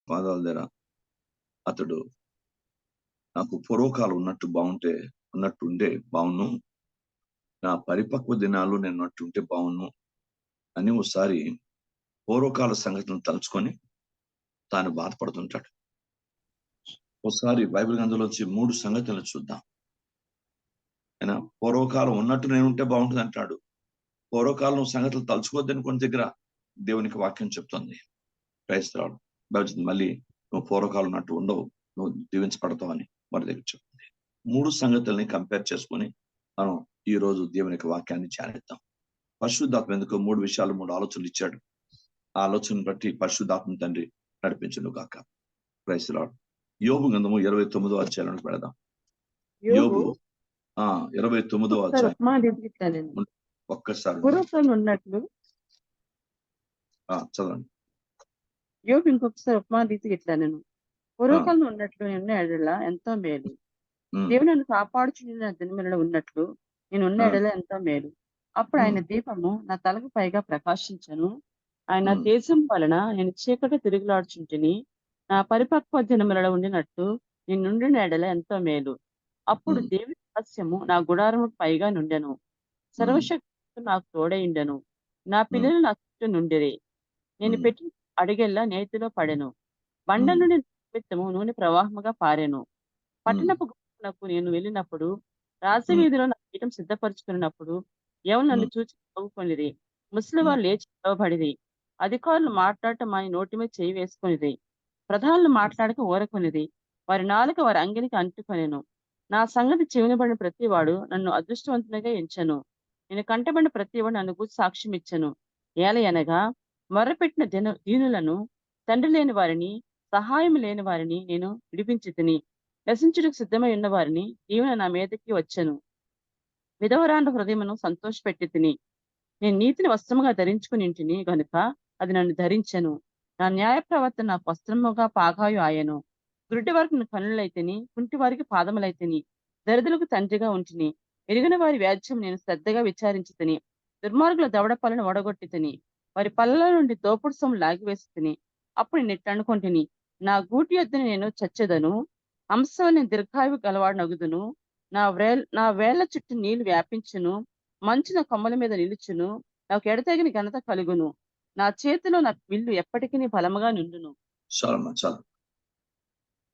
పాదాల దగ్గర అతడు నాకు పూర్వకాలం ఉన్నట్టుంటే బాగున్ను, నా పరిపక్వ దినాలు నేను ఉన్నట్టుంటే బాగున్ను అని ఒకసారి పూర్వకాల సంగతులను తలుచుకొని తాను బాధపడుతుంటాడు. ఒకసారి బైబిల్ గ్రంథంలోంచి 3 సంగతులను చూద్దాం. ఆయన పూర్వకాలం ఉన్నట్టు నేను ఉంటే బాగుంటుంది అంటాడు. పూర్వకాలం సంగతులు తలుచుకోవద్దని కొన్ని దగ్గర దేవునికి వాక్యం చెప్తుంది. క్రైస్తవుడు మళ్ళీ నువ్వు పూర్వకాలం ఉన్నట్టు ఉండవు, నువ్వు దీవించబడతావు అని మన దగ్గర చెప్తుంది. 3 సంగతుల్ని కంపేర్ చేసుకొని మనం ఈ రోజు దేవునికి వాక్యాన్ని ధ్యానిద్దాం. పరిశుద్ధాత్మ ఎందుకు 3 విషయాలు 3 ఆలోచనలు ఇచ్చాడు. ఆ ఆలోచనను బట్టి పరిశుద్ధాత్మ తండ్రి నడిపించును గాక. Praise Lord. యోబు గ్రంథము 29వ అధ్యాయంలోకి వెళదాం. యోబు 29వ అధ్యాయం ఒక్కసారి ఉన్నట్లు చదవండి. యోబు ఇంకొకసారి ఉపమానరీతికి ఇట్లా నేను పూర్వకాలం ఉన్నట్లు నేను ఎడల ఎంతో మేలు, దేవుడు నన్ను కాపాడుచున్న దినములలో ఉన్నట్లు నేను ఉన్న ఎడల ఎంతో మేలు. అప్పుడు ఆయన దీపము నా తలకు పైగా ప్రకాశించను, ఆయన తేజం వలన నేను చీకటి తిరుగులాడుచుంటిని, నా పరిపక్వ దినములలో ఉండినట్టు నేను నుండిన ఎడల ఎంతో మేలు. అప్పుడు దేవుని రహస్యము నా గుడారము పైగా నుండెను, సర్వశక్తి నాకు తోడైండెను, నా పిల్లలు నా చుట్టూ నుండిరి, నేను పెట్టిన అడిగెల్లా నేతిలో పడెను, బండ నుండి నిమిత్తము నూనె ప్రవాహముగా పారెను. పట్టణపు గుమ్మమునకు నేను వెళ్ళినప్పుడు, రాజవీధిలో నా పీఠం సిద్ధపరచుకున్నప్పుడు ఎవరు నన్ను చూచి నవ్వుకొనిరి, ముసలి వారు లేచి నిలవబడిరి, అధికారులు మాట్లాడటం అని నోటి మీద చేయి వేసుకొనిది, ప్రధానులు మాట్లాడక ఊరకొనిది, వారి నాలుక వారి అంగినికి అంటుకొనెను. నా సంగతి చెవినబడిన ప్రతివాడు నన్ను అదృష్టవంతునిగా ఎంచెను, నేను కంటబడిన ప్రతివాడు నన్ను గూర్చి సాక్ష్యం ఇచ్చెను. ఏలయనగా మొర్రపెట్టిన దీనులను, తండ్రి లేని వారిని, సహాయం లేని వారిని నేను విడిపించి తిని, నశించుటకు సిద్ధమై ఉన్న వారిని దీవెన నా మీదకి వచ్చెను. విధవరాండ్ర హృదయమును సంతోషపెట్టి తిని, నేను నీతిని వస్త్రముగా ధరించుకుని ఇంటిని గనుక అది నన్ను ధరించెను. నా న్యాయ ప్రవర్తన నాకు వస్త్రముగా పాగాయు ఆయను. గుడ్డి వారికి నేను కన్నులైతిని, కుంటి వారికి పాదములైతిని, దరిద్రులకు తండ్రిగా ఉంటిని, ఎరిగిన వారి వ్యాజ్యం నేను శ్రద్ధగా విచారించి తిని, దుర్మార్గుల దవడపలను ఓడగొట్టి తిని, వారి పళ్ళ నుండి దోపుడు సొమ్ము లాగివేసి తిని. అప్పుడు నేను ఇట్లా అనుకుంటుని, నా గూటి యొద్దని నేను చచ్చెదను, హంసవని నేను దీర్ఘాయువు గలవాడు నగుదును, నా వేళ్ల చుట్టూ నీళ్లు వ్యాపించును, మంచు నా కొమ్మల మీద నిలుచును, నాకు ఎడతెగని ఘనత కలుగును, నా చేతిలో నా విల్లు ఎప్పటికీ బలముగా నుండును. చాలా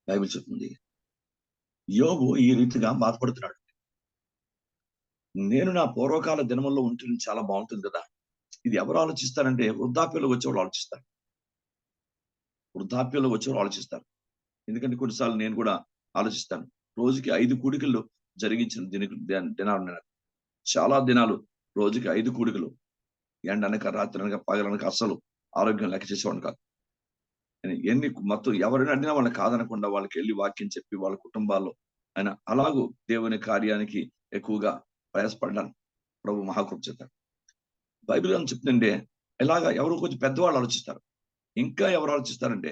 బైబిల్ చెప్తుంది. యోబు ఈ రీతిగా బాధపడుతున్నాడు. నేను నా పూర్వకాల దినముల్లో ఉంటే చాలా బాగుంటుంది కదా. ఇది ఎవరు ఆలోచిస్తారంటే వృద్ధాప్యంలో వచ్చేవాళ్ళు ఆలోచిస్తారు. ఎందుకంటే కొన్నిసార్లు నేను కూడా ఆలోచిస్తాను. రోజుకి 5 కూడికలు జరిగించిన దినాలు, చాలా దినాలు రోజుకి 5 కూడికలు, ఎండనక రాత్రి అనక పగలనక అస్సలు ఆరోగ్యం లెక్క చేసేవాడిని కాదు. ఎన్ని మొత్తం ఎవరైనా అడిగినా వాళ్ళని కాదనకుండా వాళ్ళకి వెళ్ళి వాక్యం చెప్పి వాళ్ళ కుటుంబాల్లో ఆయన అలాగూ దేవుని కార్యానికి ఎక్కువగా ప్రయాసపడ్డాను. ప్రభు మహాకృప చేత బైబిల్ అని చెప్తుంటే ఇలాగా ఎవరు కొంచెం పెద్దవాళ్ళు ఆలోచిస్తారు. ఇంకా ఎవరు ఆలోచిస్తారంటే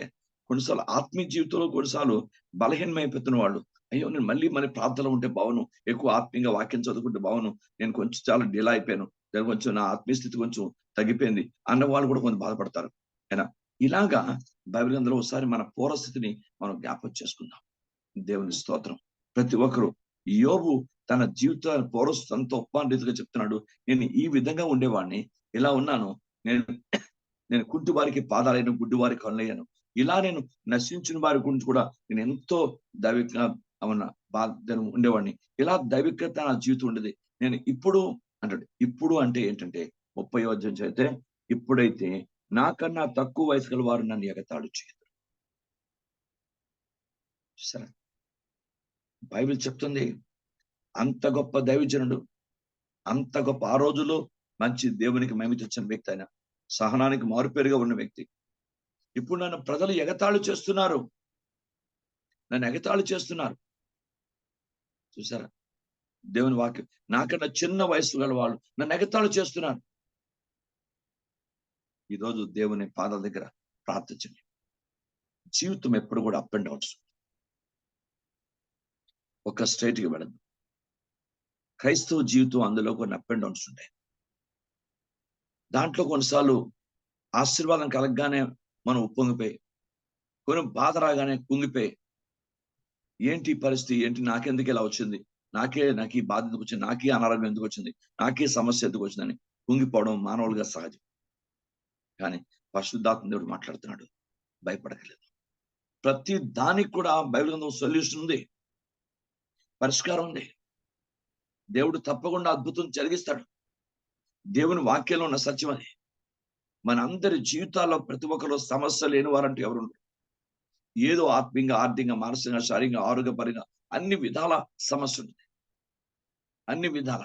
కొన్నిసార్లు ఆత్మీయ జీవితంలో కొన్నిసార్లు బలహీనమైపోతున్న వాళ్ళు, అయ్యో నేను మళ్ళీ మన ప్రార్థనలో ఉంటే బావును, ఎక్కువ ఆత్మీయంగా వాక్యం చదువుకుంటే బావును, నేను కొంచెం చాలా డిలా అయిపోయాను, దాని కొంచెం నా ఆత్మీయ స్థితి కొంచెం తగ్గిపోయింది అన్న వాళ్ళు కూడా కొంచెం బాధపడతారు. అయినా ఇలాగా బైబిల్ గ్రంథంలో ఒకసారి మన పూర్వస్థితిని మనం జ్ఞాపకం చేసుకుందాం. దేవుని స్తోత్రం. ప్రతి ఒక్కరు యోబు తన జీవితాన్ని పూర్వస్థితితో ఉపమాన చెప్తున్నాడు. నేను ఈ విధంగా ఉండేవాడిని, ఇలా ఉన్నాను, నేను కుంటి వారికి పాదాలైన, గుడ్డి వారికి కళ్ళయ్యాను, ఇలా నేను నశించిన వారి గురించి కూడా నేను ఎంతో దైవికంగా ఉండేవాడిని, ఇలా దైవికత నా జీవితం ఉండేది. నేను ఇప్పుడు అంటాడు. ఇప్పుడు అంటే ఏంటంటే 30వ అధ్యాయం చదివితే, ఇప్పుడైతే నాకన్నా తక్కువ వయసు గల వారు నన్ను ఎగతాళి చేయరు. సరే, బైబిల్ చెప్తుంది అంత గొప్ప దైవజనుడు, అంత గొప్ప ఆ రోజుల్లో మంచి దేవునికి మహిమ తెచ్చిన వ్యక్తి, ఆయన సహనానికి మారుపేరుగా ఉన్న వ్యక్తి, ఇప్పుడు నన్ను ప్రజలు ఎగతాళి చేస్తున్నారు, చూసారా? దేవుని వాక్యం, నాకన్నా చిన్న వయసు గల వాళ్ళు నన్ను ఎగతాళి చేస్తున్నారు. ఈరోజు దేవుని పాదాల దగ్గర ప్రార్థించండి. జీవితం ఎప్పుడు కూడా అప్ అండ్ డౌన్స్, ఒక స్ట్రైట్గా వెళ్ళదు. క్రైస్తవ జీవితం అందులో కొన్ని అప్ అండ్ డౌన్స్ ఉంటాయి. దాంట్లో కొన్నిసార్లు ఆశీర్వాదం కలగగానే మనం ఉప్పొంగిపోయి కొన్ని బాధ రాగానే కుంగిపోయి, ఏంటి పరిస్థితి, ఏంటి నాకెందుకు ఇలా వచ్చింది, నాకు ఈ బాధ ఎందుకు వచ్చింది, నాకే అనారోగ్యం ఎందుకు వచ్చింది, నాకే సమస్య ఎందుకు వచ్చిందని కుంగిపోవడం మానవులుగా సహజం. కానీ పరిశుద్ధాత్మ దేవుడు మాట్లాడుతున్నాడు, భయపడకలేదు. ప్రతి దానికి కూడా బైబిల్ గ్రంథం సొల్యూషన్ ఉంది, పరిష్కారం ఉంది. దేవుడు తప్పకుండా అద్భుతం జరిగిస్తాడు. దేవుని వాక్యంలో ఉన్న సత్యం అది. మన అందరి జీవితాల్లో ప్రతి ఒక్కరు సమస్య లేని వారంటూ ఎవరు ఉండరు. ఏదో ఆత్మీయంగా, ఆర్థికంగా, మానసికంగా, శారీరంగా, ఆరోగ్యపరంగా అన్ని విధాల సమస్య ఉంటుంది. అన్ని విధాల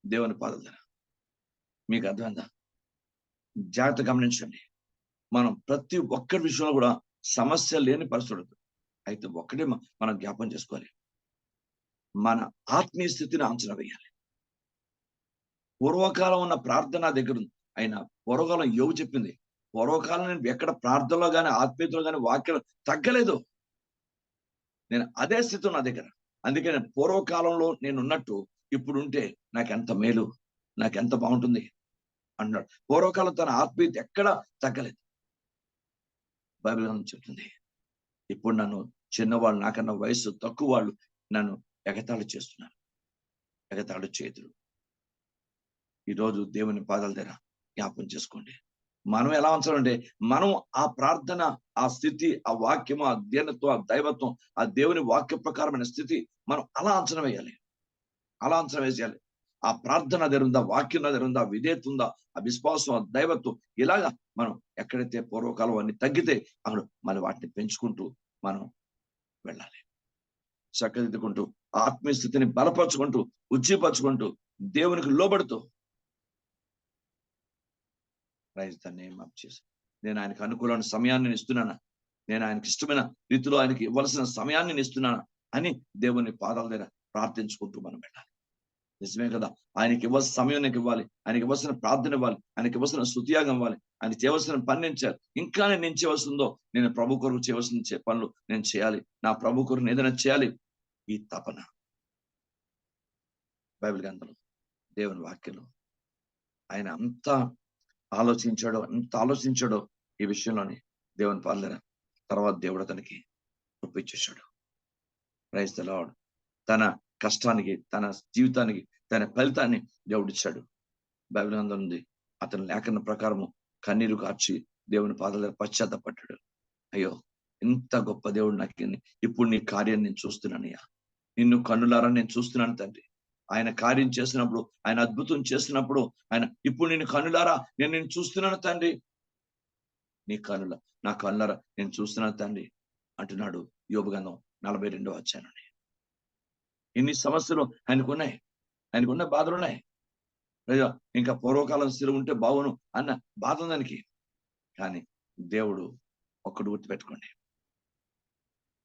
దేవుని పాదాల దగ్గర. మీకు అర్థమైందా? జాగ్రత్త గమనించండి. మనం ప్రతి ఒక్కరి విషయంలో కూడా సమస్య లేని పరిస్థితి ఉంటుంది. అయితే ఒక్కటే మనం జ్ఞాపం చేసుకోవాలి, మన ఆత్మీయ స్థితిని అంచనా వేయాలి. పూర్వకాలం ఉన్న ప్రార్థన దగ్గర ఉంది. ఆయన పూర్వకాలం యోగు చెప్పింది, పూర్వకాలం నేను ఎక్కడ ప్రార్థనలో కానీ ఆత్మీయతలో కానీ వాక్యం తగ్గలేదు, నేను అదే స్థితి నా దగ్గర. అందుకే నేను పూర్వకాలంలో నేను ఉన్నట్టు ఇప్పుడు ఉంటే నాకెంత మేలు, నాకెంత బాగుంటుంది అన్నాడు. పూర్వకాలం తన ఆత్మీయత ఎక్కడ తగ్గలేదు. బైబిల్ గ్రంథం చెప్తుంది, ఇప్పుడు నన్ను చిన్నవాళ్ళు, నాకన్నా వయసు తక్కువ వాళ్ళు నన్ను ఎగతాళి చేస్తున్నారు, ఎగతాళి చేతులు. ఈరోజు దేవుని పాదాల దగ్గర జ్ఞాపం చేసుకోండి, మనం ఎలా ఉంచాలంటే, మనం ఆ ప్రార్థన, ఆ స్థితి, ఆ వాక్యము, ఆ దీనత్వం, ఆ దైవత్వం, ఆ దేవుని వాక్య ప్రకారమైన స్థితి మనం అలా అంచనా వేయాలి, అలా అంచనా వేసేయాలి. ఆ ప్రార్థన దగ్గర ఉందా, వాక్యం దగ్గర ఉందా, విధేయత ఉందా, ఆ విశ్వాసం, ఆ దైవత్వం, ఇలాగా మనం ఎక్కడైతే పూర్వకాలం అన్ని తగ్గితే అక్కడ మళ్ళీ వాటిని పెంచుకుంటూ మనం వెళ్ళాలి. చక్కదిద్దుకుంటూ ఆత్మీయ స్థితిని బలపరుచుకుంటూ, ఉజ్జీపరచుకుంటూ, దేవునికి లోబడుతూ. Praise the name of Jesus. నేను ఆయనకు అనుకూలమైన సమయాన్ని ఇస్తున్నానా, నేను ఆయనకి ఇష్టమైన రీతిలో ఆయనకి ఇవ్వాల్సిన సమయాన్ని ఇస్తున్నానా అని దేవుని పాదాల దగ్గర ప్రార్థించుకుంటూ మనం వెళ్ళాలి. నిజమే కదా, ఆయనకి ఇవ్వాల్సిన సమయం నాకు ఇవ్వాలి, ఆయనకి ఇవ్వాల్సిన ప్రార్థన ఇవ్వాలి, ఆయనకి ఇవ్వాల్సిన స్తుతియాగం ఇవ్వాలి, ఆయనకి చేయవలసిన పని నేను చేయాలి. ఇంకా నేను చేయవలసిందో, నేను ప్రభు కొరకు చేయవలసిన పనులు నేను చేయాలి, నా ప్రభు కొరకు ఏదైనా చేయాలి, ఈ తపన బైబిల్ గ్రంథంలో, దేవుని వాక్యంలో ఆయన అంతా ఎంత ఆలోచించాడో ఈ విషయంలోని దేవుని పాలన. తర్వాత దేవుడు అతనికి ఒప్పించేశాడు. Praise the lord. తన కష్టానికి, తన జీవితానికి, తన ఫలితాన్ని దేవుడిచ్చాడు. బైబిల్ గ్రంథం ఉంది, అతని లేఖన ప్రకారము కన్నీరు కార్చి దేవుని పాదాల పశ్చాత్తపడ్డాడు. అయ్యో, ఎంత గొప్ప దేవుడు నాకు, ఇప్పుడు నీ కార్యాన్ని నేను చూస్తున్నానయ్యా, నిన్ను కన్నులారా నేను చూస్తున్నాను తండ్రి. ఆయన కార్యం చేసినప్పుడు, ఆయన అద్భుతం చేసినప్పుడు, ఆయన ఇప్పుడు నేను కన్నులారా నేను చూస్తున్నాను తండ్రి, నీ కన్నుల, నా కన్నులారా నేను చూస్తున్నాను తండ్రి అంటున్నాడు యోబు గ్రంథం 42వ అధ్యాయం. ఎన్ని సమస్యలు ఆయనకున్నాయి, ఆయనకున్న బాధలు ఉన్నాయి. లేదా ఇంకా పూర్వకాలం స్థిరం ఉంటే బాగును అన్న బాధ ఉందానికి. కానీ దేవుడు ఒక్కడు గుర్తుపెట్టుకోండి,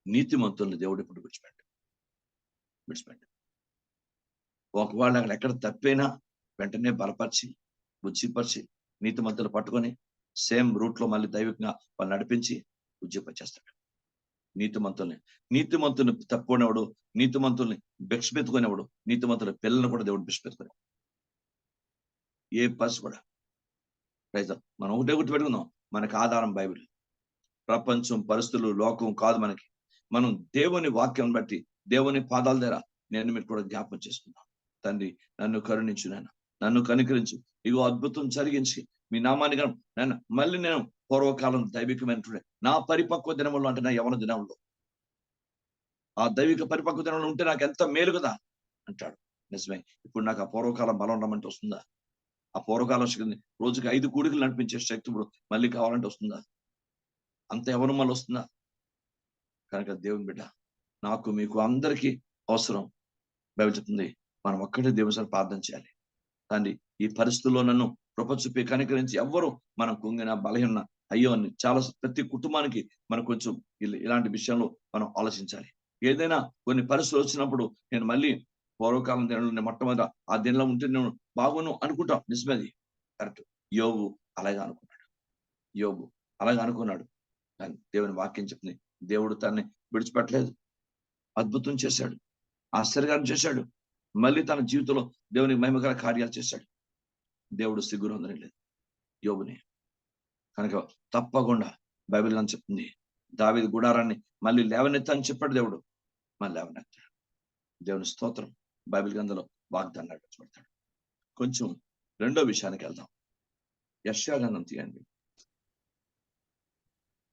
నీతిమంతుల్ని దేవుడు ఇప్పుడు విడిచిపెట్టు. ఒకవేళ అక్కడ ఎక్కడ తప్పైనా వెంటనే బలపరిచి, బుద్ధిపరిచి, నీతిమంతులు పట్టుకొని సేమ్ రూట్ లో మళ్ళీ దైవికంగా వాళ్ళు నడిపించి ఉజ్జీపరిచేస్తాడు. నీతిమంతుల్ని తప్పుకునేవాడు, నీతిమంతుల్ని భిక్షపెత్తుకునేవాడు, నీతిమంతుల పిల్లలను కూడా దేవుడు భిక్షపెత్తుకునేవాడు. ఏ పరిస్థితి కూడా. మనం ఒకటే గుర్తుపెట్టుకుందాం, మనకు ఆధారం బైబిల్. ప్రపంచం, పరిస్థితులు, లోకం కాదు మనకి. మనం దేవుని వాక్యం బట్టి, దేవుని పాదాల దగ్గర నేను మీరు కూడా జ్ఞాపం చేసుకున్నాం. తండ్రి, నన్ను కరుణించు నాయన, నన్ను కనికరించు, ఇగో అద్భుతం జరిగించి మీ నామాన్ని నేను మళ్ళీ నేను పూర్వకాలం దైవికమైనటువంటి నా పరిపక్వ దినములు, అంటే నా యవన దినంలో ఆ దైవిక పరిపక్వ దినంలో ఉంటే నాకు ఎంత మేలు కదా అంటాడు. నిజమే, ఇప్పుడు నాకు ఆ పూర్వకాలం బలం రమ్మంటే వస్తుందా? ఆ పూర్వకాలం శక్తి, రోజుకి 5 కూడికలు నడిపించే శక్తి ఇప్పుడు మళ్ళీ కావాలంటే వస్తుందా? అంత ఎవరు మళ్ళీ వస్తుందా? కనుక దేవుని బిడ్డ, నాకు మీకు అందరికీ అవసరం. బైబిల్ చెప్తుంది, మనం ఒక్కటే దేవుని ప్రార్థన చేయాలి. తండ్రి, ఈ పరిస్థితుల్లో నన్ను కృప చూపి కనికరించి, ఎవ్వరు మనం కుంగిన బలహీన అయ్యో అని చాలా ప్రతి కుటుంబానికి మనం కొంచెం ఇలాంటి విషయంలో మనం ఆలోచించాలి. ఏదైనా కొన్ని పరిస్థితులు వచ్చినప్పుడు నేను మళ్ళీ పూర్వకాలం దినంలో మొట్టమొదట ఆ దినంలో ఉంటే నేను బాగును అనుకుంటాం. నిజమేది, కరెక్ట్. యోబు అలాగే అనుకున్నాడు. కానీ దేవుని వాక్యం చెప్తుంది, దేవుడు తనని విడిచిపెట్టలేదు, అద్భుతం చేశాడు, ఆశ్చర్యకారం చేశాడు, మళ్ళీ తన జీవితంలో దేవుని మహిమకర కార్యాలు చేశాడు. దేవుడు సిగ్గురొందలేదు యోబుని. కనుక తప్పకుండా బైబిల్ అని చెప్తుంది, దావీదు గుడారాన్ని మళ్ళీ లేవనెత్తని చెప్పాడు దేవుడు, మళ్ళీ లేవనెత్తాడు. దేవుని స్తోత్రం. బైబిల్ గ్రంథంలో వాగ్దానం నడిపించబడతాడు. కొంచెం రెండో విషయానికి వెళ్దాం. యెషయా గ్రంథం తీయండి,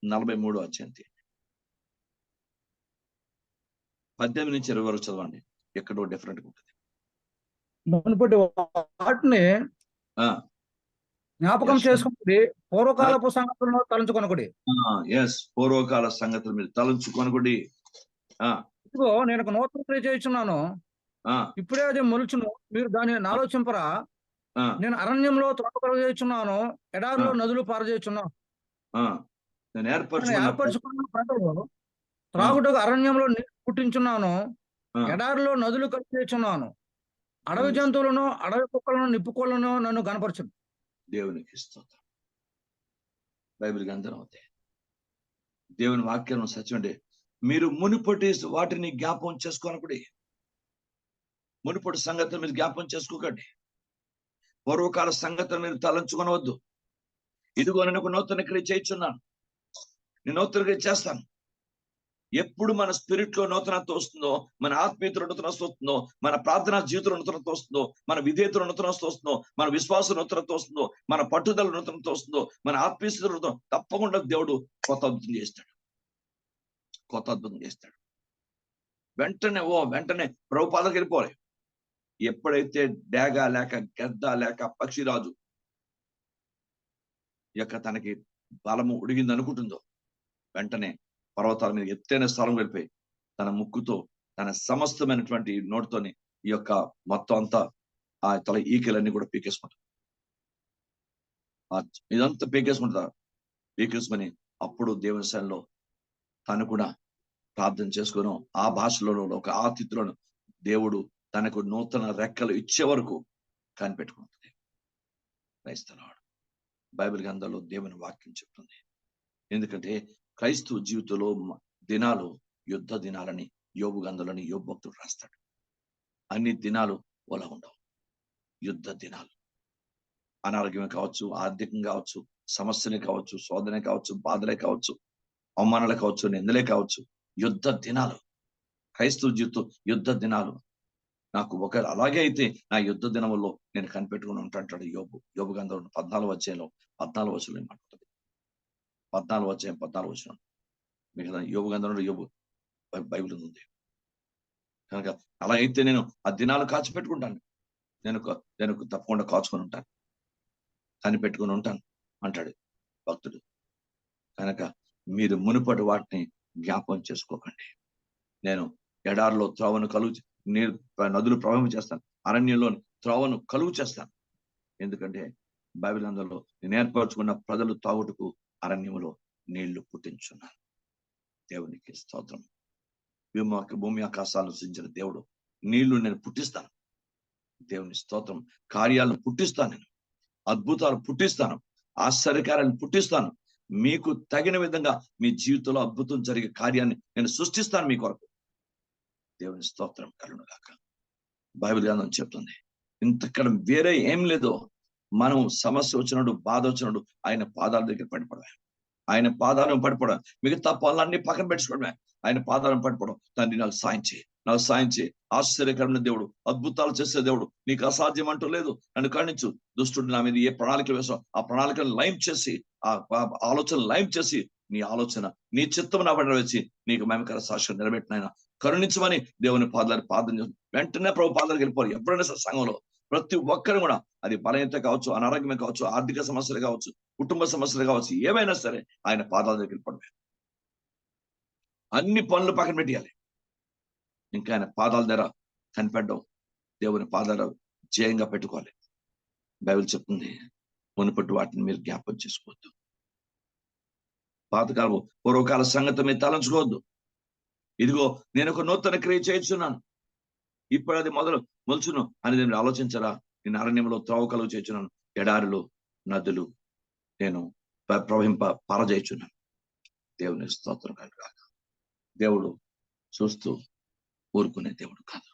43వ అధ్యాయం తీయండి, 18 నుంచి 20 వరకు చదవండి. ఎక్కడో డిఫరెంట్ గా ఉంటుంది. మునుపటి వాటిని జ్ఞాపకం చేసుకుని పూర్వకాలపు సంగతులను తలంచుకొనకుడి. పూర్వకాల సంగతులు మీరు తలంచుకొనకుడి. ఇదిగో నేను ఒక నూతన క్రియ చేయుచున్నాను, ఇప్పుడే అది మొలుచును, మీరు దాన్ని ఆలోచింపరా. నేను అరణ్యంలో త్రోవ కలుగజేయుచున్నాను, ఎడారిలో నదులు పారజేయుచున్నాను. నేను ఏర్పరచుకున్న ప్రజలు త్రాగుటకు అరణ్యంలో నీరు పుట్టించున్నాను, ఎడారిలో నదులు కలుగజేయుచున్నాను. అడవి జంతువులను, అడవి కుక్కలను, నిప్పుకోళ్లను నన్ను గనపరచు. దేవునికి స్తోత్రం. బైబిల్ గ్రంథం అవుతాయి. దేవుని వాక్యం సత్యం అంటే మీరు మునుపటి వాటిని జ్ఞాపకం చేసుకోనకుడి. మునుపటి సంగతులు మీరు జ్ఞాపకం చేసుకోకండి. పూర్వకాల సంగతులు మీరు తలంచుకొనవద్దు. ఇదిగో నేను ఒక నూతన క్రియ చేయుచున్నాను, నేను నూతన క్రియ చేస్తాను. ఎప్పుడు మన స్పిరిట్ లో నూతనత్వం వస్తుందో, మన ఆత్మీయతలో నూతనత్వం వస్తుందో, మన ప్రార్థనా జీవితంలో నూతనత్వం వస్తుందో, మన విధేయతలో నూతనత్వం వస్తుందో, మన విశ్వాసం నూతనత్వం వస్తుందో, మన పట్టుదల నూతనత్వం వస్తుందో, మన ఆత్మీయతలో తప్పకుండా దేవుడు కొత్త అద్భుతం చేస్తాడు. కొత్త అద్భుతం చేస్తాడు. వెంటనే ప్రభుపాదకి వెళ్ళిపోవాలి. ఎప్పుడైతే డేగ లేక గద్ద లేక పక్షిరాజు యొక్క తనకి బలము ఉడిగింది అనుకుంటుందో, వెంటనే పర్వతాల మీద ఎత్తైన స్థలం వెళ్ళిపోయి తన ముక్కుతో తన సమస్తమైనటువంటి నోటితోని ఈ యొక్క మొత్తం అంతా ఆ తల ఈకలన్నీ కూడా పీకేసుకుంటారు. ఇదంతా పీకేసుకుని అప్పుడు దేవుని సన్నిధిలో తను కూడా ప్రార్థన చేసుకుని ఆ భాషలోనూ ఒక ఆతిథ్యులను దేవుడు తనకు నూతన రెక్కలు ఇచ్చే వరకు కనిపెట్టుకుంటుంది. క్రైస్తవుడు బైబిల్ గ్రంథంలో దేవుని వాక్యం చెప్తుంది. ఎందుకంటే క్రైస్తవ జీవితంలో దినాలు యుద్ధ దినాలని యోబు గ్రంథంలోని యోబు భక్తుడు రాస్తాడు. అన్ని దినాలు ఒలా ఉండవు. యుద్ధ దినాలు, అనారోగ్యమే కావచ్చు, ఆర్థికంగా కావచ్చు, సమస్యలే కావచ్చు, శోధనే కావచ్చు, బాధలే కావచ్చు, అవమానాలే కావచ్చు, నిందలే కావచ్చు, యుద్ధ దినాలు. క్రైస్తవ జీవితం యుద్ధ దినాలు. నాకు ఒకరు అలాగే అయితే నా యుద్ధ దినముల్లో నేను కనిపెట్టుకుని ఉంటాంటాడు యోబు. యోబు గ్రంథంలో 14వ అధ్యాయంలో 14వ వచనం మాట్లాడుతుంది. 14వ అధ్యాయం 14వ వచనం. మిగతా యోబు గ్రంథంలో యోబు బైబిల్ ఉంది కనుక అలా అయితే నేను ఆ దినాలు కాచిపెట్టుకుంటాను. నేను తప్పకుండా కాచుకొని ఉంటాను, కనిపెట్టుకుని ఉంటాను అంటాడు భక్తుడు. కనుక మీరు మునుపటి వాటిని జ్ఞాపకం చేసుకోకండి. నేను ఎడారిలో త్రోవను నదులు ప్రవాహం చేస్తాను, అరణ్యంలో త్రోవను కలుగు చేస్తాను. ఎందుకంటే బైబిల్ గ్రంథంలో నేను ఏర్పరచుకున్న ప్రజలు తాగుటకు అరణ్యములో నీళ్లు పుట్టించున్నాను. దేవునికి స్తోత్రం. భూమి ఆకాశాలను సృజించిన దేవుడు నీళ్లు నేను పుట్టిస్తాను. దేవుని స్తోత్రం. కార్యాలను పుట్టిస్తాను, నేను అద్భుతాలు పుట్టిస్తాను, ఆశ్చర్యకార్యాలను పుట్టిస్తాను. మీకు తగిన విధంగా మీ జీవితంలో అద్భుతం జరిగే కార్యాన్ని నేను సృష్టిస్తాను మీ కొరకు. దేవుని స్తోత్రం కలుగును గాక. బైబిల్ గ్రంథం చెప్తుంది. ఇంతక్కడ వేరే ఏం లేదో, మనం సమస్య వచ్చినప్పుడు, బాధ వచ్చినప్పుడు ఆయన పాదాల దగ్గర పడిపోవడమే. ఆయన పాదాలను పడిపోవడం, మిగతా పనులన్నీ పక్కన పెట్టుకోవడమే. ఆయన పాదాలను పడిపోవడం. తండ్రి నాకు సాయం చేయి, ఆశ్చర్యకరమైన దేవుడు, అద్భుతాలు చేసే దేవుడు, నీకు అసాధ్యం అంటూ లేదు, నన్ను కరుణించు. దుష్టుడు నా మీద ఏ ప్రణాళికలు వేసావు ఆ ప్రణాళికను లైమ్ చేసి, ఆ ఆలోచన లైమ్ చేసి, నీ ఆలోచన నీ చిత్తం నా పడిన వచ్చి నీకు మహిమకర సాక్ష్యం నిలబెట్టినైనా కరుణించమని దేవుని పాదాలు ప్రార్థన చేసి వెంటనే ప్రభు పాదాలకు వెళ్ళిపోవాలి. ఎవరైనా సంఘంలో ప్రతి ఒక్కరు కూడా, అది బలహీనత కావచ్చు, అనారోగ్యమే కావచ్చు, ఆర్థిక సమస్యలు కావచ్చు, కుటుంబ సమస్యలు కావచ్చు, ఏమైనా సరే ఆయన పాదాల దగ్గర వెళ్ళిపోవడమే. అన్ని పనులు పక్కన పెట్టేయాలి. ఇంకా ఆయన పాదాల దగ్గర కనిపెట్టడం, దేవుని పాదాలు జయంగా పెట్టుకోవాలి. బైబిల్ చెప్తుంది, మునుపటి వాటిని మీరు జ్ఞాపకం చేసుకోవద్దు. పాతకాలము పూర్వకాల సంగతి మీరు తలంచుకోవద్దు. ఇదిగో నేను ఒక నూతన క్రియ చేస్తున్నాను, ఇప్పుడు అది మొలుచును అని నేను ఆలోచించరా. నేను అరణ్యంలో త్రోవ కలుగు చేస్తున్నాను, ఎడారిలో నదులు నేను పారజేయుచున్నాను. దేవుని స్తోత్రం కలుగాక. దేవుడు చూస్తూ ఊరుకునే దేవుడు కాదు,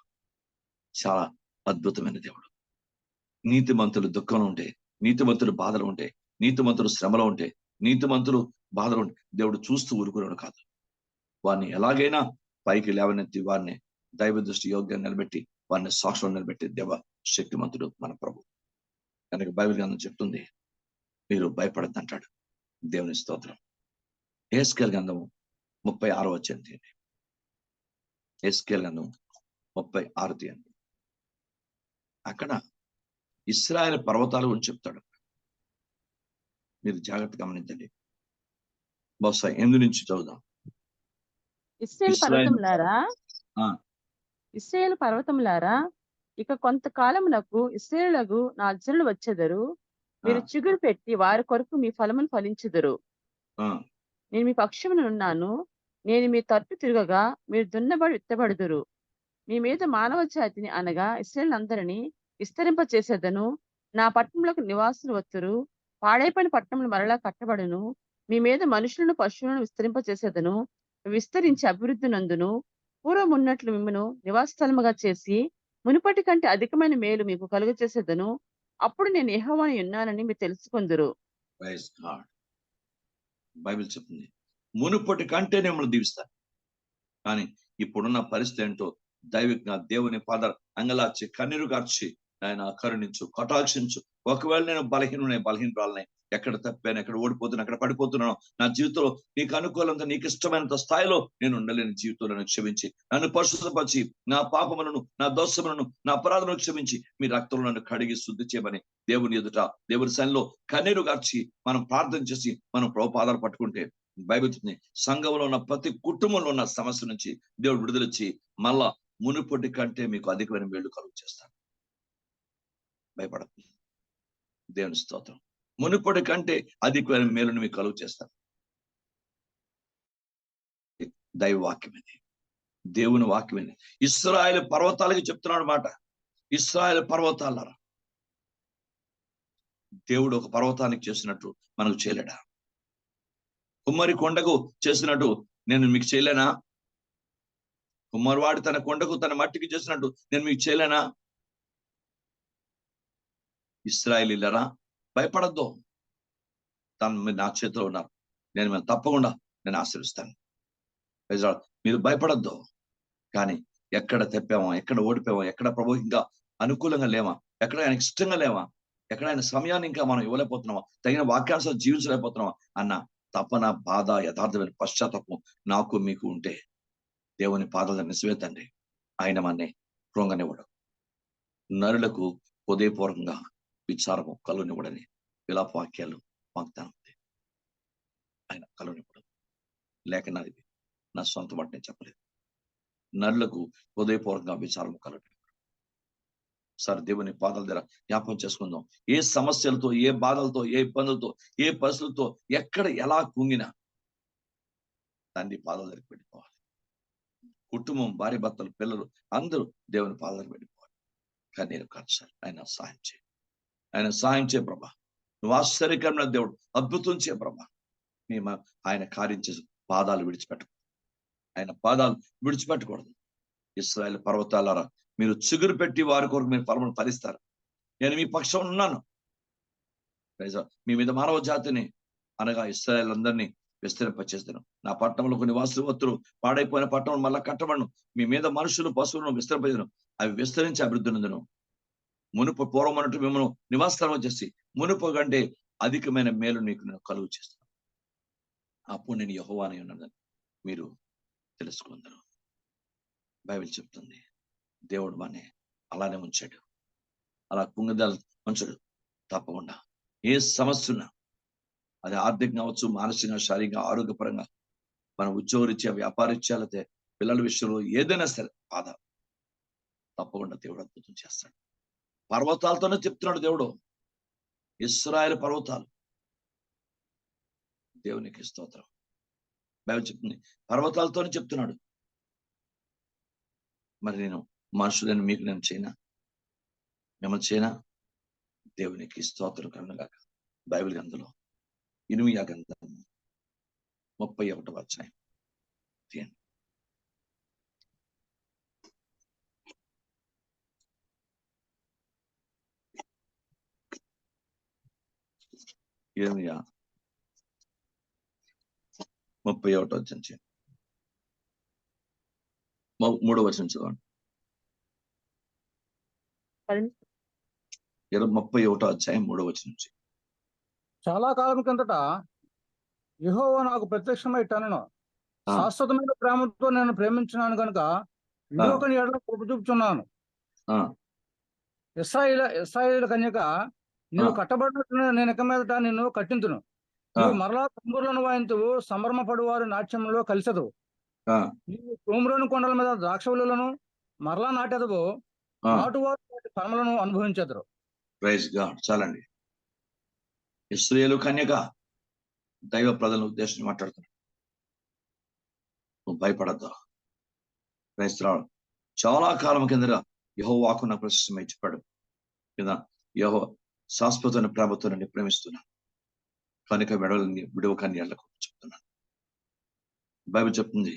చాలా అద్భుతమైన దేవుడు. నీతిమంతులు దుఃఖంలో ఉంటే, నీతిమంతులు బాధలు ఉంటే, నీతిమంతులు శ్రమలో ఉంటే, నీతిమంతులు బాధలో దేవుడు చూస్తూ ఊరుకున్నాడు కాదు. వారిని ఎలాగైనా పైకి లేవనెత్తి వారిని దైవ దృష్టి యోగ్యంగా నిలబెట్టి వారిని సాక్షులు నిలబెట్టి దేవ శక్తిమంతుడు మన ప్రభు. కనుక బైబిల్ గ్రంథం చెప్తుంది, మీరు భయపడద్దు అంటాడు. దేవుని స్తోత్రం. యెహెజ్కేలు గ్రంథము 36వ అధ్యాయం తీయండి. యెహెజ్కేలు గ్రంథం 36 తీయండి. అక్కడ ఇశ్రాయేలు పర్వతాల గురించి చెప్తాడు. మీరు జాగ్రత్తగా గమనించండి. బహుశా 8 నుంచి చదువుదాం. ఇశ్రాయేలు పర్వతములారా, ఆ. ఇశ్రాయేలు పర్వతములారా, ఇక కొంతకాలమునకు ఇశ్రాయేలుకు నా జనులు వచ్చెదరు. మీరు చిగురు పెట్టి వారి కొరకు మీ ఫలమును ఫలించుదురు. నేను మీ పక్షమునున్నాను. నేను మీ తట్టు తిరగగా మీరు దున్నబడి విత్తబడుదురు. మీ మీద మానవ జాతిని అనగా ఇశ్రాయేలు అందరినీ విస్తరింప చేసేదను. నా పట్టణములకు నివాసులు వత్తురు. పాడైపోయిన పట్టణములు మరలా కట్టబడును. మీ మీద మనుషులను పశువులను విస్తరింప చేసేదను. విస్తరించి అభివృద్ధి నందును. పూర్వం ఉన్నట్లు మిమ్మను నివాస స్థలముగా చేసి మునుపటి కంటే అధికమైన మేలు మీకు కలుగ చేసేదను. అప్పుడు నేను యెహోవాని ఉన్నానని మీరు తెలుసుకొందురు. బైబిల్ చెప్తుంది, మునుపటి కంటే మిమ్మల్ని దీవిస్తాను. కానీ ఇప్పుడున్న పరిస్థితి ఏంటో దైవికంగా దేవుని పాదాలు అంగలార్చి కన్నీరు గార్చి ఆయన కరుణించు, కటాక్షించు. ఒకవేళ నేను బలహీనరాలనే, ఎక్కడ తప్పాను, ఎక్కడ ఓడిపోతున్నాను, ఎక్కడ పడిపోతున్నాను, నా జీవితంలో నీకు అనుకూలంగా నీకు ఇష్టమైనంత స్థాయిలో నేను ఉండలేని జీవితంలో క్షమించి నన్ను పరిశుద్ధపరిచి నా పాపములను, నా దోషములను, నా అపరాధములను క్షమించి మీ రక్తంలో నన్ను కడిగి శుద్ధి చేయమని దేవుని ఎదుట దేవుని సన్నిధిలో కన్నీరు గార్చి మనం ప్రార్థన చేసి మనం ప్రభు పాదాలు పట్టుకుంటే బైబిల్ చెప్తుంది, సంఘంలో ఉన్న ప్రతి కుటుంబంలో ఉన్న సమస్య నుంచి దేవుడు విడుదలొచ్చి మళ్ళా మునుపటి కంటే మీకు అధికమైన మేలు కలుగు చేస్తాడు. భయపడదు. దేవుని స్తోత్రం. మునుపటి కంటే అధికమైన మేలును మీకు కలుగు చేస్తాను. దైవ వాక్యమేది, దేవుని వాక్యమేది. ఇశ్రాయేలు పర్వతాలకి చెప్తున్నాడు మాట. ఇశ్రాయేలు పర్వతాలారా, దేవుడు ఒక పర్వతానికి చేసినట్టు మనకు చేయలేడా? కుమ్మరి కొండకు చేసినట్టు నేను మీకు చేయలేనా? కుమ్మరివాడు తన కొండకు తన మట్టికి చేసినట్టు నేను మీకు చేయలేనా? ఇశ్రాయేలీయులారా, భయపడద్దు. తను నా చేతిలో ఉన్నారు. నేను తప్పకుండా నేను ఆశీర్వదిస్తాను. మీరు భయపడద్దు. కానీ ఎక్కడ తెప్పామా, ఎక్కడ ఓడిపోయామా, ఎక్కడ ప్రభు ఇంకా అనుకూలంగా లేవా, ఎక్కడ ఆయనకి ఇష్టంగా లేవా, ఎక్కడ ఆయన సమయాన్ని ఇంకా మనం ఇవ్వలేకపోతున్నామా, తగిన వాక్యానుసారం జీవించలేకపోతున్నామా అన్న తపన, బాధ, యథార్థమైన పశ్చాత్తాపం నాకు మీకు ఉంటే దేవుని పాదాలను నిజవేతండి. ఆయన మన్నే కృంగనివ్వడు. నరులకు హృదయపూర్వకంగా విచారము కలునివ్వడని విలాప వాక్యాలు వాగ్దానం. ఆయన కలునివ్వడు. లేఖనాది నా సొంత మాట నేను చెప్పలేదు. నరులకు హృదయపూర్వకంగా విచారము కలునివ్వడు. సరే, దేవుని పాదాల దగ్గర జ్ఞాపకం చేసుకుందాం. ఏ సమస్యలతో, ఏ బాధలతో, ఏ ఇబ్బందులతో, ఏ పరిస్థితులతో, ఎక్కడ ఎలా కుంగినా తండ్రి పాదాల దగ్గరికి వెళ్ళిపోవాలి. కుటుంబం, భార్య, భర్తలు, పిల్లలు అందరూ దేవుని పాదాల దగ్గరికి వెళ్ళిపోవాలి. కన్నీరు కార్చాలి. ఆయన సహాయం చేయి, ఆయన సహాయం చేయ ప్రభా. నువ్వు ఆశ్చర్యకరమైన దేవుడు, అద్భుతం చేయ ప్రభా. మేము ఆయన కార్యం చేసి పాదాలు విడిచిపెట్టకూడదు. ఆయన పాదాలు విడిచిపెట్టకూడదు. ఇశ్రాయేలు పర్వతాలారా, మీరు చిగురు పెట్టి వారి కొరకు మీరు ఫలమును ఫలిస్తారు. నేను మీ పక్షం ఉన్నాను. మీ మీద మానవ జాతిని అనగా ఇశ్రాయేలు అందరినీ విస్తరింపచేస్తాను. నా పట్టణంలో కొన్ని వాసులు వత్తులు, పాడైపోయిన పట్టణం మళ్ళా కట్టబడను. మీ మీద మనుషులు, పశువులను విస్తరింపజేయను. అవి విస్తరించి అభివృద్ధి నందును. మునుపు పూర్వం అన్నట్టు మిమ్మల్ని నివాసస్థలం చేసి మునుపు కంటే అధికమైన మేలు నీకు నేను కలుగు చేస్తాను. అప్పుడు నేను యెహోవానై ఉన్నానని మీరు తెలుసుకుందరు. బైబిల్ చెప్తుంది, దేవుడు మనని అలానే ఉంచాడు. అలా కుంగదాలు ఉంచడు. తప్పకుండా ఏ సమస్య ఉన్నా, అది ఆర్థికంగా అవచ్చు, మానసికంగా, శారీరకంగా, ఆరోగ్యపరంగా, మన ఉద్యోగరీత్యా, వ్యాపారరీత్యా, లేకపోతే పిల్లల విషయంలో ఏదైనా సరే బాధ, తప్పకుండా దేవుడు అద్భుతం చేస్తాడు. పర్వతాలతోనే చెప్తున్నాడు దేవుడు. ఇశ్రాయేలు పర్వతాలు, దేవునికి స్తోత్రం. బైబిల్ చెప్తుంది పర్వతాలతోనే చెప్తున్నాడు. మరి నేను మనుషులను మీకు నేను చేయనా, మిమ్మల్ని చేయనా? దేవునికి స్తోత్రం కలుగుగాక. బైబిల్ గ్రంథంలో ఇర్మీయా గ్రంథం 31వ అధ్యాయం తీయండి. ఇర్మీయా 31వ అధ్యాయం 3వ వచనం చదవండి. 31వ అధ్యాయం 3వ వచనం నుంచి. చాలా కాలం కిందట యెహోవా నాకు ప్రత్యక్షమై ఇట్లనెను, శాశ్వతమైన ప్రేమతో నేను ప్రేమించినాను కనుక నీవొకని ఎడల కృప చూపుచున్నాను. ఇశ్రాయేలు కన్యక, నీవు కట్టబడినట్లు నేను ఇక మీదట నిన్ను కట్టింతును. నీవు మరలా తంబురులను వాయింతువు, సంభ్రమపడు వారి నాట్యంలో కలిసదు. నీవు సోమ్రోను కొండల మీద ద్రాక్షవల్లులను మరలా నాటెదవు, నాటువారు వాటి ఫలములను అనుభవించెదరు. Praise God. చాలండి. ఇశ్రాయేలు కన్యక దైవ ప్రజలను ఉద్దేశించి మాట్లాడుతున్నాడు. నువ్వు భయపడద్దు. ప్రైజ్ రావడం చాలా కాలం కింద యెహోవాకు నాకు ప్రశస్తమై చెప్పాడు కదా, యెహోవా శాశ్వతమైన ప్రేమతో నన్ను ప్రేమిస్తున్నాను కనుక విడవకని ఎళ్ళకు చెప్తున్నాను. బైబిల్ చెప్తుంది,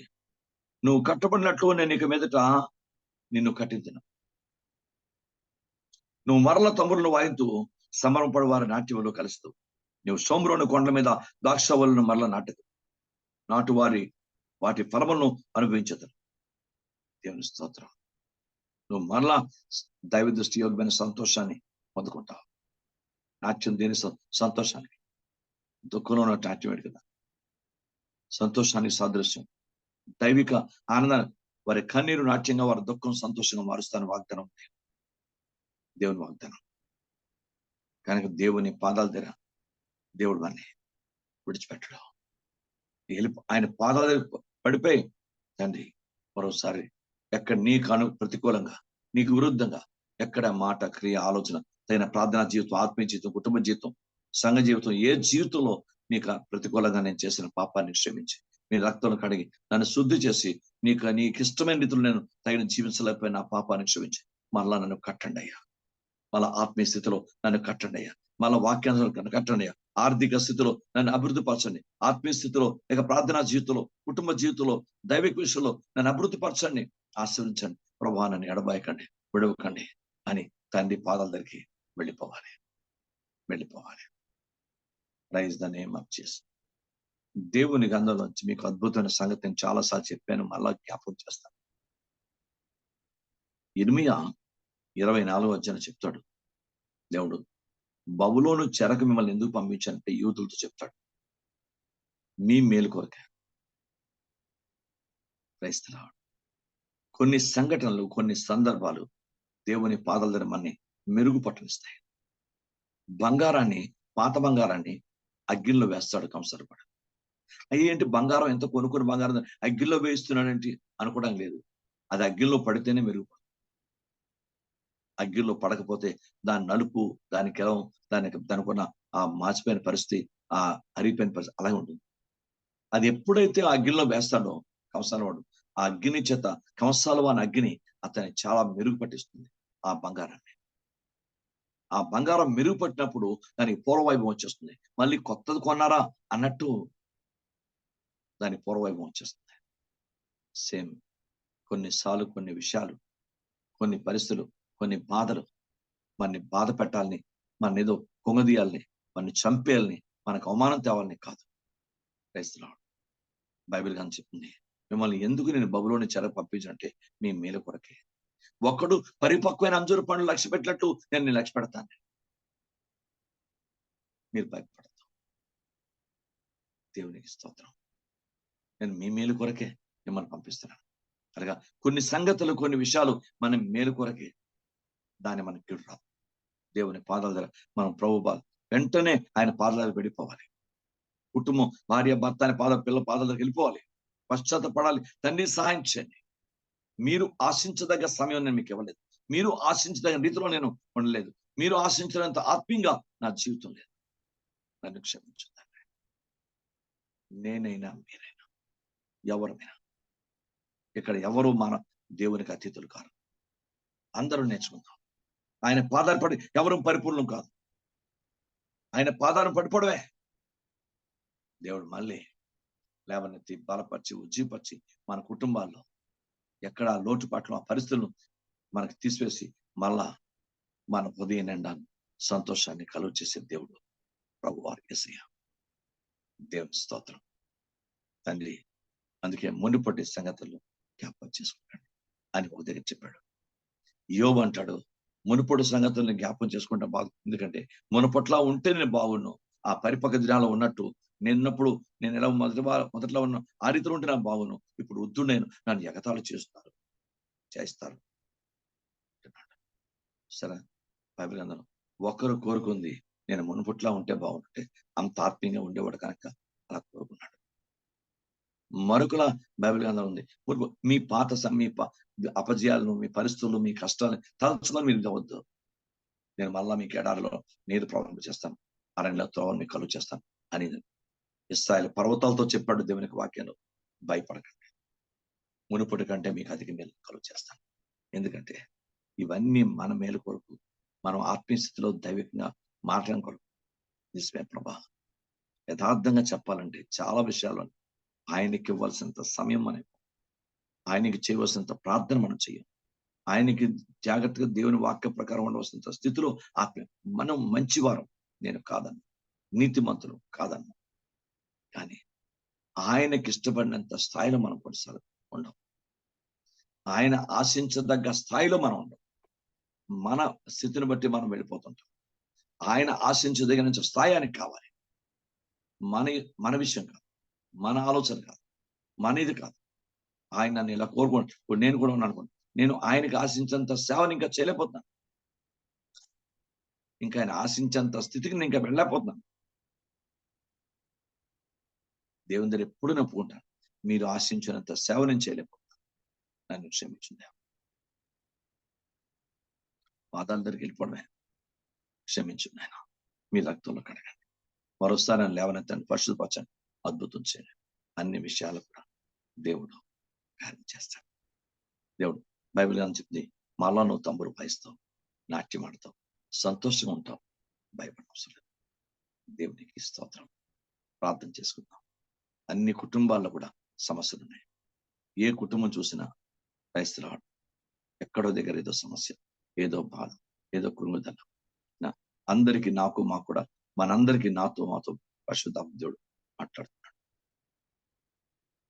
నువ్వు కట్టబడినట్లు నేను ఇక మీదట నిన్ను కట్టించిన. నువ్వు మరల తమ్ములను వాయింతూ సమరపడి వారి నాట్యంలో కలుస్తూ, నువ్వు సోమ్రోను కొండల మీద ద్రాక్షవల్లును మరల నాటు వాటి ఫలములను అనుభవించదు. దేవుని స్తోత్రం. నువ్వు మరలా దైవ దృష్టి యోగ్యమైన సంతోషాన్ని పొందుకుంటావు. నాట్యం దేని సంతోషానికి? దుఃఖంలో ఉన్న నాట్యం ఏంటి కదా, సంతోషానికి సాదృశ్యం. దైవిక ఆనందాన్ని వారి కన్నీరు నాట్యంగా, వారి దుఃఖం సంతోషంగా మారుస్తాను వాగ్దానం, దేవుని వాగ్దానం. కనుక దేవుని పాదాల దగ్గర దేవుడు వాడిని విడిచిపెట్టడు. ఆయన పాదాల దగ్గర పడిపోయి, తండ్రి మరోసారి ఎక్కడ నీకు ప్రతికూలంగా, నీకు విరుద్ధంగా ఎక్కడ మాట, క్రియ, ఆలోచన, తగిన ప్రార్థనా జీవితం, ఆత్మీయ జీవితం, కుటుంబ జీవితం, సంఘ జీవితం, ఏ జీవితంలో నీకు ప్రతికూలంగా నేను చేసిన పాపాన్ని క్షమించి, నీ రక్తం కడిగి నన్ను శుద్ధి చేసి నీకు ఇష్టమైన రీతిలో నేను తగిన జీవించలేకపోయిన ఆ పాపాన్ని క్షమించి మళ్ళా నన్ను కట్టండి అయ్యా. మళ్ళా ఆత్మీయ స్థితిలో నన్ను కట్టండి అయ్యా. మళ్ళా వాక్యాంశాలు నన్ను కట్టండి అయ్యా. ఆర్థిక స్థితిలో నన్ను అభివృద్ధి పరచండి. ఆత్మీయ స్థితిలో, ఇక ప్రార్థనా జీవితంలో, కుటుంబ జీవితంలో, దైవిక విషయంలో నన్ను అభివృద్ధి పరచండి, ఆశీర్వించండి. ప్రభువా నన్ను ఎడబాయకండి, విడవకండి అని తండ్రి పాదాల దగ్గరికి వెళ్ళిపోవాలి. Praise the name of Jesus. దేవుని గ్రంథంలోంచి మీకు అద్భుతమైన సంగతి నేను చాలాసార్లు చెప్పాను, మళ్ళా జ్ఞాపకం చేస్తాను. ఇర్మియా 24వ అధ్యాయం చెప్తాడు, దేవుడు బబులోను చెరకు మిమ్మల్ని ఎందుకు పంపించానంటే యూదులతో చెప్తాడు, మీ మేలు కొరకే. క్రైస్తవుడు కొన్ని సంఘటనలు, కొన్ని సందర్భాలు దేవుని పాదాల దగ్గర మనని మెరుగుపట్టనిస్తాయి. పాత బంగారాన్ని అగ్గిల్లో వేస్తాడు కంసరపడు. అయ్యేంటి బంగారం ఎంత కొనుక్కుని బంగారం అగ్గిల్లో వేస్తున్నాడంటే అనుకోవడం లేదు. అది అగ్గిల్లో పడితేనే మెరుగుపడుతుంది. అగ్గిల్లో పడకపోతే దాని నలుపు, దాని కెలం, దానికున్న ఆ మాచిపోయిన పరిస్థితి, ఆ అరిగిపోయిన పరిస్థితి అలాగే ఉంటుంది. అది ఎప్పుడైతే ఆ అగ్గిల్లో వేస్తాడో కంసాలవాడు, ఆ అగ్ని చేత కంసాలవాని అగ్ని అతన్ని చాలా మెరుగుపట్టిస్తుంది. ఆ బంగారం మెరుగుపట్టినప్పుడు దానికి పూర్వవైభవం వచ్చేస్తుంది. మళ్ళీ కొత్తది కొన్నారా అన్నట్టు దాని పూర్వవైభవం వచ్చేస్తుంది. సేమ్ కొన్నిసార్లు కొన్ని విషయాలు, కొన్ని పరిస్థితులు, కొన్ని బాధలు మనని బాధ పెట్టాలని, మన ఏదో కుంగదీయాలని, మనని చంపేయాలని, మనకు అవమానం తేవాలని కాదు. క్రైస్తవుడు బైబిల్ గాని చెప్తుంది, మిమ్మల్ని ఎందుకు నేను బబులోని చెర పంపించానంటే మీ మేలు కొరకే. ఒక్కడు పరిపక్వమైన అంజూరు పండ్లు లక్ష్య పెట్టినట్టు నేను లక్ష్య పెడతాను. మీరు భయపడతాం. దేవునికి స్తోత్రం. నేను మీ మేలు కొరకే మిమ్మల్ని పంపిస్తున్నాను. అనగా కొన్ని సంగతులు, కొన్ని విషయాలు మన మేలు కొరకే. దాన్ని మనకి కీడు రాదు. దేవుని పాదాల దగ్గర మనం వెంటనే ఆయన పాదాల దగ్గర వెళ్ళిపోవాలి. కుటుంబం, భార్య, భర్త అనే పిల్లల పాదాల దగ్గర వెళ్ళిపోవాలి. పశ్చాత్తపడాలి. తండ్రి సహాయం చేయండి. మీరు ఆశించదగ్గ సమయం నేను మీకు ఇవ్వలేదు. మీరు ఆశించదగ్గ రీతిలో నేను ఉండలేదు. మీరు ఆశించినంత ఆత్మీయంగా నా జీవితం లేదు. నన్ను క్షమించండి. నేనైనా మీరైనా ఎవరైనా ఇక్కడ ఎవరు మన దేవునికి అతిథులు కాదు. అందరూ నేర్చుకుందాం. ఆయన పాదాలు పడి ఎవరు పరిపూర్ణం కాదు. ఆయన పాదాలను పడిపోవడమే. దేవుడు మళ్ళీ లేవనెత్తి బలపరిచి ఉజ్జీపరిచి మన కుటుంబాల్లో ఎక్కడ లోటుపాట్లు, ఆ పరిస్థితులను మనకు తీసివేసి మళ్ళా మన హృదయం నిండా సంతోషాన్ని కలుగ చేసే దేవుడు ప్రభువారు యేసయ్య. దేవుని స్తోత్రం. తండ్రి. అందుకే మునుపటి సంగతులు జ్ఞాపకం చేసుకుంటాడు అని ఒక దగ్గర చెప్పాడు. యోబు అంటాడు, మునుపటి సంగతుల్ని జ్ఞాపకం చేసుకుంటే బాగుంది, ఎందుకంటే మునుపట్లా ఉంటే నేను బాగున్నాను, ఆ పరిపక్వ దినాల్లో ఉన్నట్టు నిన్నప్పుడు నేను ఎలా మొదట్లో ఉన్నా ఆ రీతిలో ఉంటే నాకు బాగున్నాను, ఇప్పుడు వద్దు, నేను నన్ను ఎగతాళి చేస్తారు. సరే, బైబిల్ గ్రంథంలో ఒకరు కోరుకుంది నేను మునుపట్లా ఉంటే బాగుంటే, అంత ఆత్మీయంగా ఉండేవాడు కనుక అలా కోరుకున్నాడు. మరొకలా బైబిల్ గ్రంథం ఉంది, మీ పాత మీ అపజయాలను, మీ పరిస్థితులు, మీ కష్టాలను తలుచుకొని మీరు ఇవ్వద్దు, నేను మళ్ళా మీకు ఎడారిలో నీరు ప్రారంభం చేస్తాను, అరణ్యంలో త్రోవను మీకు కలుగు చేస్తాను అని ఇశ్రాయేలు పర్వతాలతో చెప్పాడు దేవునికి వాక్యంలో. భయపడకండి, మునుపటి కంటే మీకు అధిక మేలు కలుగు చేస్తాను. ఎందుకంటే ఇవన్నీ మన మేలు కొరకు, మనం ఆత్మీయ స్థితిలో దైవికంగా మాట్లాడడం కొరకు. నిజమే ప్రభా, యథార్థంగా చెప్పాలంటే చాలా విషయాలు ఆయనకి ఇవ్వాల్సినంత సమయం మనం, ఆయనకి చేయవలసినంత ప్రార్థన మనం చెయ్యం, ఆయనకి జాగ్రత్తగా దేవుని వాక్య ప్రకారం ఉండవలసినంత స్థితిలో ఆత్మ మనం మంచివారం, నేను కాదన్న, నీతిమంతులు కాదన్న, కానీ ఆయనకి ఇష్టపడినంత స్థాయిలో మనం కొనసాగ ఉండం, ఆయన ఆశించదగ్గ స్థాయిలో మనం ఉండం, మన స్థితిని బట్టి మనం వెళ్ళిపోతుంటాం. ఆయన ఆశించదగిన స్థాయి ఆయనకి కావాలి. మన విషయం కాదు, మన ఆలోచన కాదు, మనది కాదు. ఆయన నన్ను ఇలా కోరుకోండి, నేను కూడా ఉన్నాను అనుకోండి, నేను ఆయనకి ఆశించేంత సేవని ఇంకా చేయలేకపోతున్నాను, ఇంకా ఆయన ఆశించేంత స్థితికి నేను ఇంకా వెళ్ళలేకపోతున్నాను. దేవుని దగ్గర ఎప్పుడు నొప్పుకుంటాను, మీరు ఆశించినంత సేవ నేను చేయలేకపోతున్నాను, నన్ను క్షమించింది. పాదాల దగ్గరికి వెళ్ళిపోవడమే, క్షమించండి ఆయన, మీ రక్తంలో కడగండి, మరోసారి నన్ను లేవనెత్తండి, పరిశుద్ధపరచండి, అద్భుతం చేయండి. అన్ని విషయాలు కూడా దేవుడు కార్యం చేస్తాడు. దేవుడు బైబిల్ అని చెప్తే, మాలో నువ్వు తంబురు వాయిస్తావు, నాట్యం ఆడతావు, సంతోషంగా ఉంటావు, భయపడవసరం లేదు. దేవునికి స్తోత్రం. ప్రార్థన చేసుకుందాం. అన్ని కుటుంబాల్లో కూడా సమస్యలు ఉన్నాయి. ఏ కుటుంబం చూసినా క్రైస్తవుడు ఎక్కడో దగ్గర ఏదో సమస్య, ఏదో బాధ, ఏదో కృంగుదల. అందరికీ, నాకు మాకు కూడా, మనందరికీ మాతో పరిశుద్ధాత్మ దేవుడు మాట్లాడుతున్నాడు.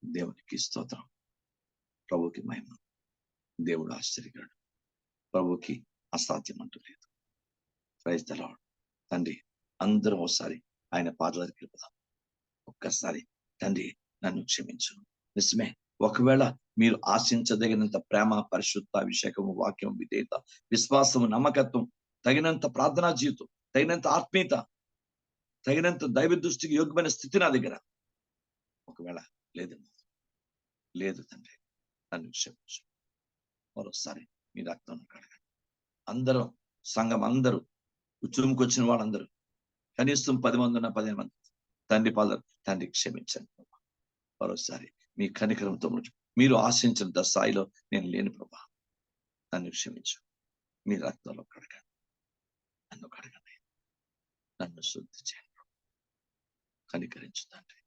దేవునికి స్తోత్రం. ప్రభుకి మహిమ. దేవుడు ఆశ్చర్యకరుడు, ప్రభుకి అసాధ్యం అంటూ లేదు. Praise the Lord. తండ్రి, అందరం ఒకసారి ఆయన పాదాల దగ్గరికి వెళ్ళిపోదాం. ఒక్కసారి, తండ్రి నన్ను క్షమించు. నిజమే, ఒకవేళ మీరు ఆశించదగినంత ప్రేమ, పరిశుద్ధ, అభిషేకము, వాక్యం, విధేయత, విశ్వాసము, నమ్మకత్వం, తగినంత ప్రార్థనా జీవితం, తగినంత ఆత్మీయత, తగినంత దైవ దృష్టికి యోగ్యమైన స్థితి నా దగ్గర ఒకవేళ లేదు తండ్రి, నన్ను క్షమించు. మరోసారి మీ రక్తం కడగండి. అందరూ, సంఘం అందరూ, ఉద్యమంకి వచ్చిన వాళ్ళందరూ, కనీసం 10 మంది ఉన్న 15 మంది, తండ్రి పాదాలు, తండ్రి క్షమించండి. మరోసారి మీ కనికరంతో మీరు ఆశించిన స్థాయిలో నేను లేని ప్రభా, నన్ను క్షమించు. మీ రక్తంలో కడగండి, నన్ను కడగండి, నన్ను శుద్ధి చేయండి. కనికరించు తండ్రి,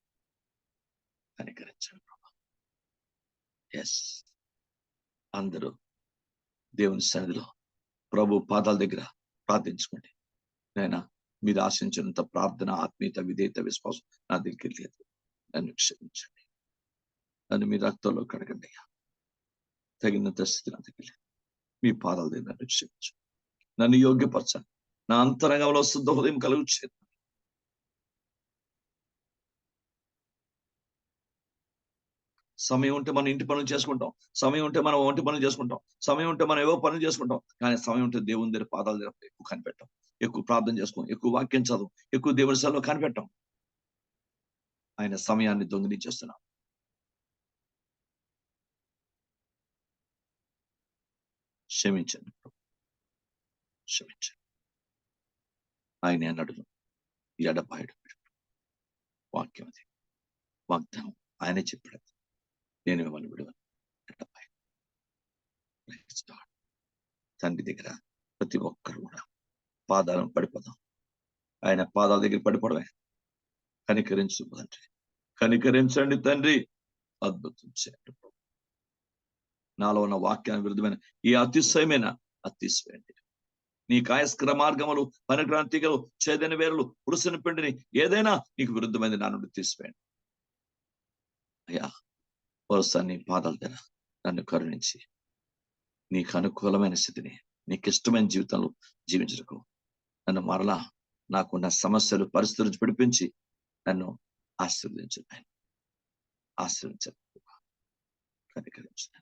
కనికరించండి ప్రభా. ఎస్, అందరూ దేవుని సన్నిధిలో ప్రభు పాదాల దగ్గర ప్రార్థించుకోండి. నాయనా, మీరు ఆశించినంత ప్రార్థన, ఆత్మీయత, విధేయత, విశ్వాసం నా దగ్గర లేదు, నన్ను క్షమించండి. నన్ను మీ రక్తంలో కడగండి. తగినంత స్థితి నా దగ్గర లేదు, మీ పాదాల దగ్గర నన్ను క్షమించు. నన్ను యోగ్యపరచండి. నా అంతరంగంలో శుద్ధ హృదయం కలుగు చేయండి. సమయం ఉంటే మనం ఇంటి పనులు చేసుకుంటాం, సమయం ఉంటే మనం ఒంటి పనులు చేసుకుంటాం, సమయం ఉంటే మనం ఏవో పనులు చేసుకుంటాం, కానీ సమయం ఉంటే దేవుని దగ్గర పాదాల దగ్గర ఎక్కువ కనిపెట్టాం, ఎక్కువ ప్రార్థన చేసుకోం, ఎక్కువ వాక్యం చదువు, ఎక్కువ దేవుని సభలో కనిపెట్టాం. ఆయన సమయాన్ని దొంగిలించేస్తున్నాం. క్షమించండి, క్షమించండి. ఆయన అన్నాడు, ఎడబాయడు వాక్యం, అది వాగ్దానం, ఆయనే చెప్పాడు, నేను మిమ్మల్ని విడువను, ఎడబాయడు. తండ్రి దగ్గర ప్రతి ఒక్కరు కూడా పాదాలను పడిపోదాం. ఆయన పాదాల దగ్గర పడిపోవడమే. కనికరించు తండ్రి, కనికరించండి తండ్రి, అద్భుతం చేయండి. నాలో ఉన్న వాక్యానికి విరుద్ధమైన ఈ అతిశయమైన అతిశయండి, నీ కాయస్కర మార్గములు, పనిక్రాంతికలు, చేదైన వేరులు, పురుషుని పిండిని ఏదైనా నీకు విరుద్ధమైనది నా నుండి తీసివేయండి. అయ్యా వరుస నీ పాదాల దగ్గర నన్ను కరుణించి నీకు అనుకూలమైన స్థితిని, నీకు ఇష్టమైన జీవితంలో జీవించటకు నన్ను మరలా నాకున్న సమస్యలు, పరిస్థితుల నుంచి విడిపించి నన్ను ఆశీర్వదించండి ఆయన. ఆశీర్వదించండి, కనికరించండి.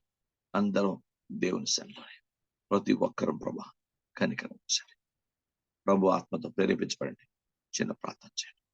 అందరం దేవుని సన్నిధిలోనే ప్రతి ఒక్కరూ ప్రభా కనికరించండి. ప్రభు ఆత్మతో ప్రేరేపించబడండి. చిన్న ప్రార్థన చేయండి.